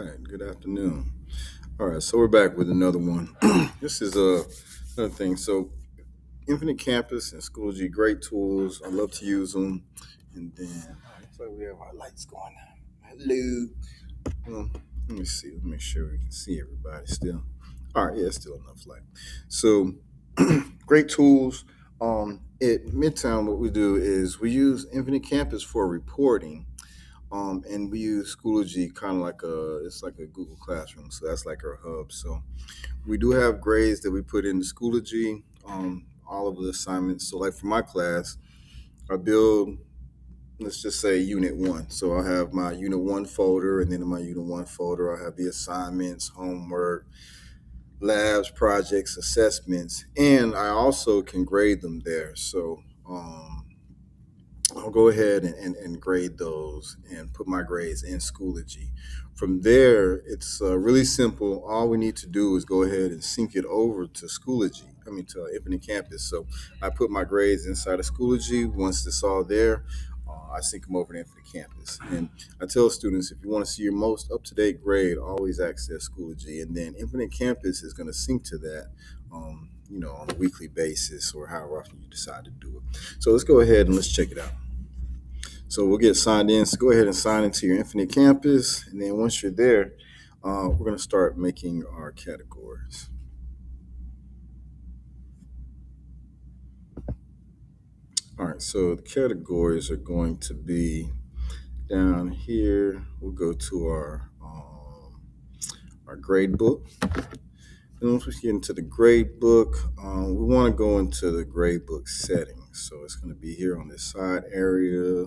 right. Good afternoon. All right. So we're back with another one. This is another thing. So Infinite Campus and Schoology, great tools. I love to use them. And then looks like we have our lights going. Hello. Well, let me see. Let me make sure we can see everybody still. All right. Yeah, still enough light. So great tools. At Midtown, what we do is we use Infinite Campus for reporting. And we use Schoology kind of like it's like a Google Classroom, so that's like our hub. So we do have grades that we put into Schoology, all of the assignments. So like for my class, I build, let's just say Unit One. So I have my Unit One folder, and then in my Unit One folder, I have the assignments, homework, labs, projects, assessments, and I also can grade them there. So I'll go ahead and grade those and put my grades in Schoology. From there, it's really simple. All we need to do is go ahead and sync it over to Schoology. I mean, to Infinite Campus. So I put my grades inside of Schoology. Once it's all there, I sync them over to Infinite Campus. And I tell students, if you want to see your most up-to-date grade, always access Schoology. And then Infinite Campus is going to sync to that, on a weekly basis or however often you decide to do it. So let's go ahead and let's check it out. So we'll get signed in. So go ahead and sign into your Infinite Campus. And then once you're there, we're going to start making our categories. All right, so the categories are going to be down here. We'll go to our grade book. And once we get into the grade book, we want to go into the grade book settings. So it's going to be here on this side area.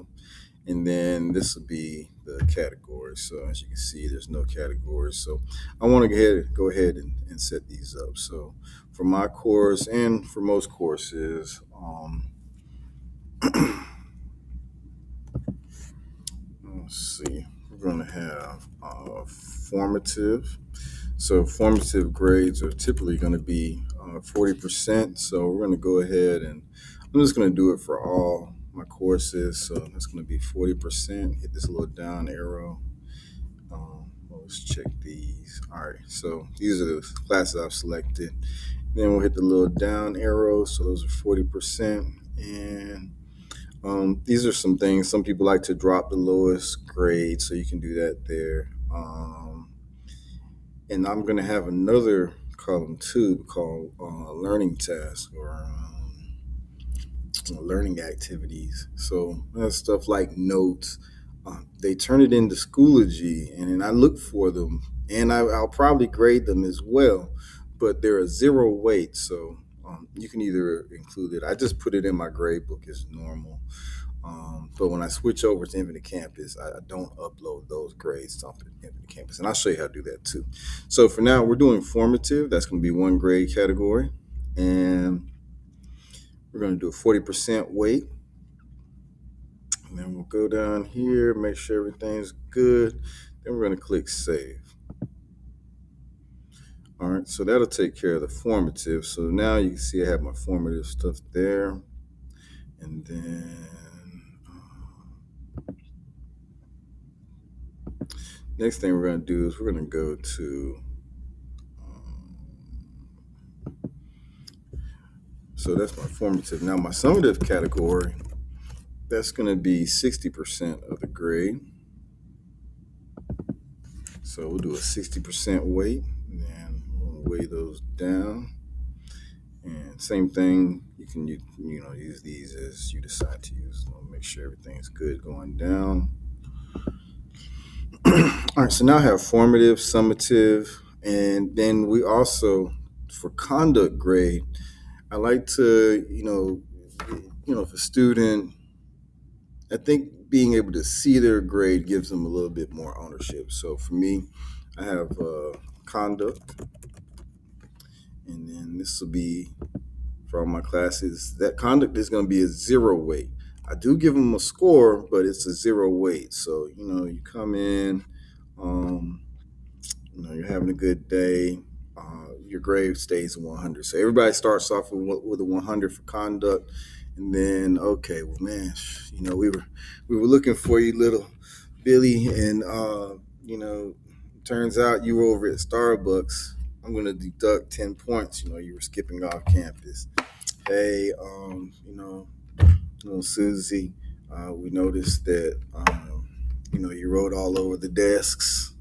And then this will be the categories. So as you can see, there's no categories. So I want to go ahead and set these up. So for my course and for most courses, let's see, we're going to have formative. So formative grades are typically going to be 40%. So we're going to go ahead and I'm just going to do it for all my courses. So that's going to be 40%. Hit this little down arrow. Let's check these. All right. So these are the classes I've selected. Then we'll hit the little down arrow. So those are 40%. And these are some things. Some people like to drop the lowest grade. So you can do that there. And I'm going to have another column too called learning tasks or learning activities. So that's stuff like notes. They turn it into Schoology, and then I look for them, and I'll probably grade them as well. But they're a zero weight, so you can either include it. I just put it in my grade book as normal. But when I switch over to Infinite Campus, I don't upload those grades to Infinite Campus. And I'll show you how to do that too. So for now, we're doing formative. That's going to be one grade category. And we're going to do a 40% weight. And then we'll go down here, make sure everything's good. Then we're going to click Save. All right, so that'll take care of the formative. So now you can see I have my formative stuff there. And then next thing we're going to do is we're going to go to, so that's my formative. Now my summative category, that's going to be 60% of the grade. So we'll do a 60% weight, and then we'll weigh those down. And same thing, you can use these as you decide to use them. Make sure everything's good going down. All right, so now I have formative, summative, and then we also, for conduct grade, I like to, if a student, I think being able to see their grade gives them a little bit more ownership. So for me, I have conduct, and then this will be for all my classes. That conduct is going to be a zero weight. I do give them a score, but it's a zero weight. So, you come in, you're having a good day. Your grade stays at 100. So everybody starts off with a 100 for conduct. And then, okay, well, man, we were looking for you, little Billy, and Turns out you were over at Starbucks. I'm going to deduct 10 points. You were skipping off campus. Hey, Susie, we noticed that, you wrote all over the desks.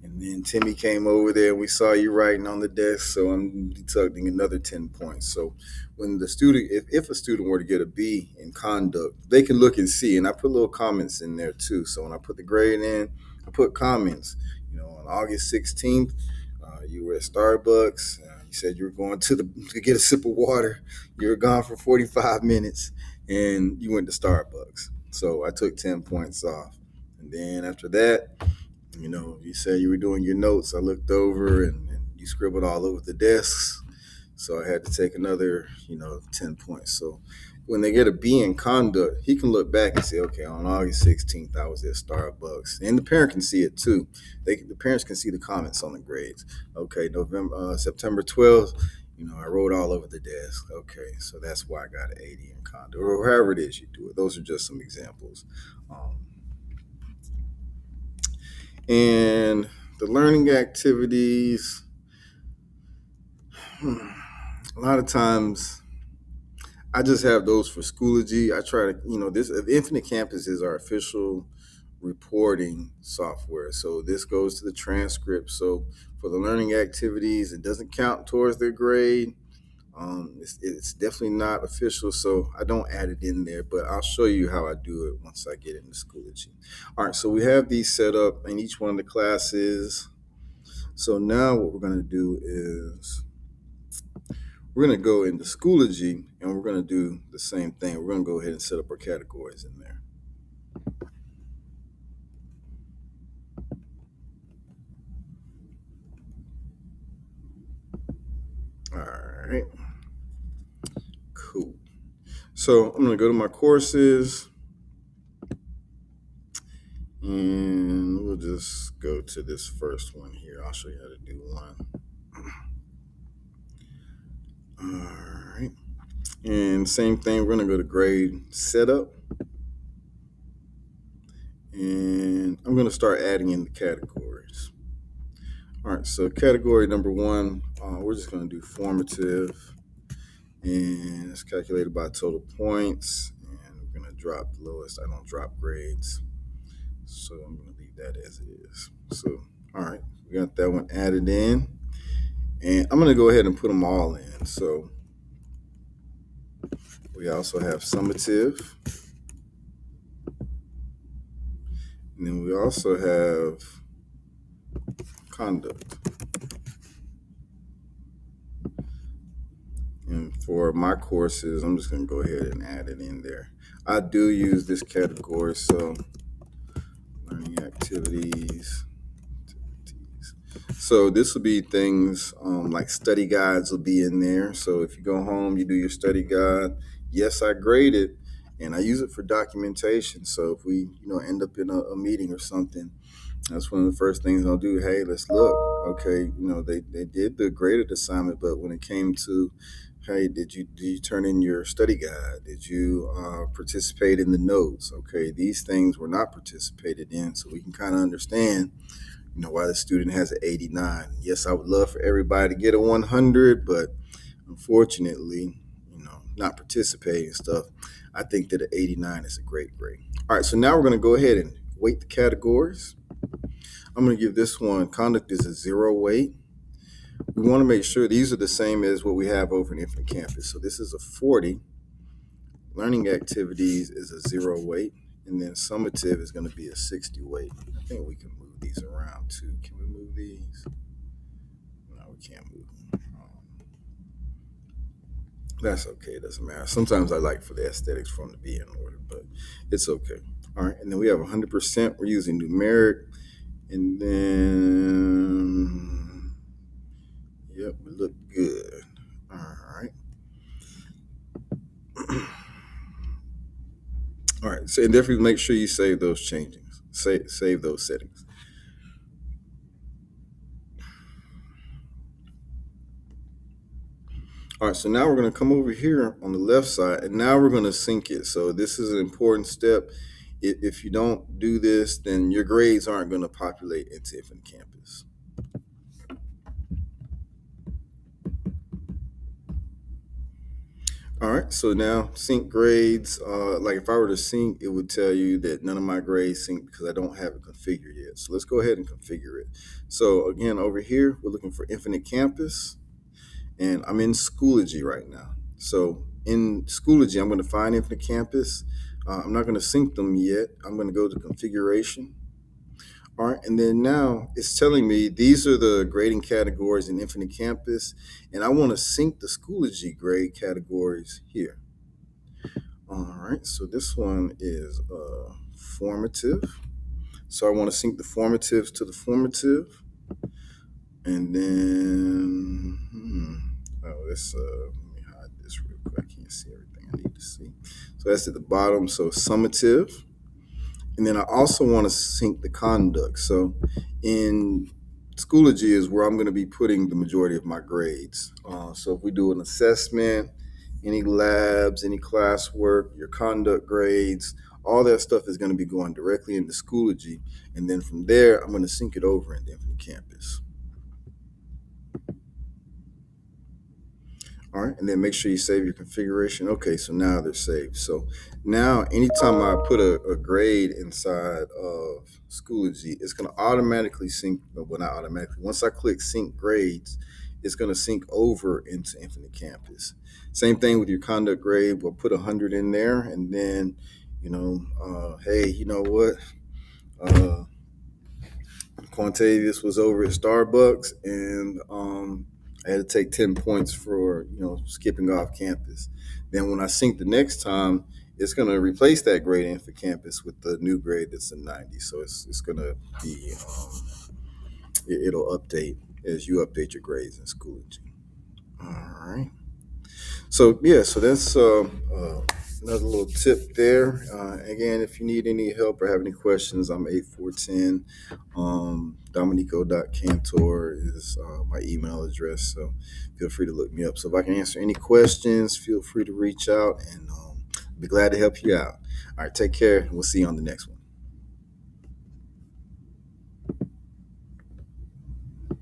And then Timmy came over there and we saw you writing on the desk. So I'm deducting another 10 points. So when the student, if a student were to get a B in conduct, they can look and see. And I put little comments in there too. So when I put the grade in, I put comments. On August 16th, you were at Starbucks. You said you were going to get a sip of water. You were gone for 45 minutes and you went to Starbucks. So I took 10 points off. And then after that, you said you were doing your notes. I looked over and you scribbled all over the desks. So I had to take another, 10 points. So when they get a B in conduct, he can look back and say, okay, on August 16th, I was at Starbucks. And the parent can see it too. The parents can see the comments on the grades. Okay, September 12th, I wrote all over the desk. Okay, so that's why I got an 80 in conduct, or however it is you do it. Those are just some examples. And the learning activities, a lot of times I just have those for Schoology. I try to, this Infinite Campus is our official reporting software. So this goes to the transcript. So for the learning activities, it doesn't count towards their grade. It's definitely not official, so I don't add it in there, but I'll show you how I do it once I get into Schoology. All right, so we have these set up in each one of the classes. So now what we're going to do is we're going to go into Schoology and we're going to do the same thing. We're going to go ahead and set up our categories in there. All right. Cool. So I'm going to go to my courses and we'll just go to this first one here. I'll show you how to do one. All right. And same thing, we're going to go to grade setup. And I'm going to start adding in the categories. All right, so category number one, we're just going to do formative. And it's calculated by total points. And we're going to drop the lowest. I don't drop grades. So I'm going to leave that as it is. So, all right, we got that one added in. And I'm going to go ahead and put them all in. So we also have summative. And then we also have conduct. And for my courses, I'm just going to go ahead and add it in there. I do use this category, so learning activities. So this will be things like study guides will be in there. So if you go home, you do your study guide. Yes, I grade it, and I use it for documentation. So if we, end up in a meeting or something, that's one of the first things I'll do. Hey, let's look. Okay, they did the graded assignment, but when it came to, hey, did you turn in your study guide? Did you participate in the notes? Okay, these things were not participated in, so we can kind of understand, why the student has an 89. Yes, I would love for everybody to get a 100, but unfortunately, not participating and stuff. I think that an 89 is a great grade. All right, so now we're going to go ahead and weight the categories. I'm going to give this one, conduct is a 0 weight. We want to make sure these are the same as what we have over in Infinite Campus. So this is a 40. Learning activities is a 0 weight. And then summative is going to be a 60 weight. I think we can move these around too. Can we move these? No, we can't move them. That's okay. It doesn't matter. Sometimes I like for the aesthetics for them to be in order, but it's okay. All right. And then we have 100%. We're using numeric. And then, yep, we look good. All right. All right. So, and definitely make sure you save those changes. Save those settings. All right. So now we're going to come over here on the left side, and now we're going to sync it. So this is an important step If you don't do this, then your grades aren't going to populate into Infinite Campus. All right, so now sync grades. Like if I were to sync, it would tell you that none of my grades sync because I don't have it configured yet. So let's go ahead and configure it. So again, over here, we're looking for Infinite Campus, and I'm in Schoology right now. So in Schoology, I'm going to find Infinite Campus. I'm not going to sync them yet. I'm going to go to Configuration. All right, and then now it's telling me these are the grading categories in Infinite Campus, and I want to sync the Schoology grade categories here. All right, so this one is formative. So I want to sync the formatives to the formative, and then let me hide this real quick. I can't see everything I need to see. So that's at the bottom. So summative. And then I also want to sync the conduct. So in Schoology is where I'm going to be putting the majority of my grades. So if we do an assessment, any labs, any classwork, your conduct grades, all that stuff is going to be going directly into Schoology. And then from there, I'm going to sync it over into Infinite Campus. All right, and then make sure you save your configuration. Okay, so now they're saved. So now anytime I put a grade inside of Schoology, it's going to automatically sync, well, not automatically. Once I click sync grades, it's going to sync over into Infinite Campus. Same thing with your conduct grade. We'll put 100 in there, and then, hey, you know what? Quantavius was over at Starbucks, and I had to take 10 points for skipping off campus. Then when I sync the next time, it's going to replace that grade in for campus with the new grade that's a 90. So it's going to be it'll update as you update your grades in Schoology. All right. So yeah, so that's another little tip there. Again, if you need any help or have any questions, I'm 8410. Dominico.cantor is my email address. So feel free to look me up. So if I can answer any questions, feel free to reach out, and be glad to help you out. All right, take care, and we'll see you on the next one.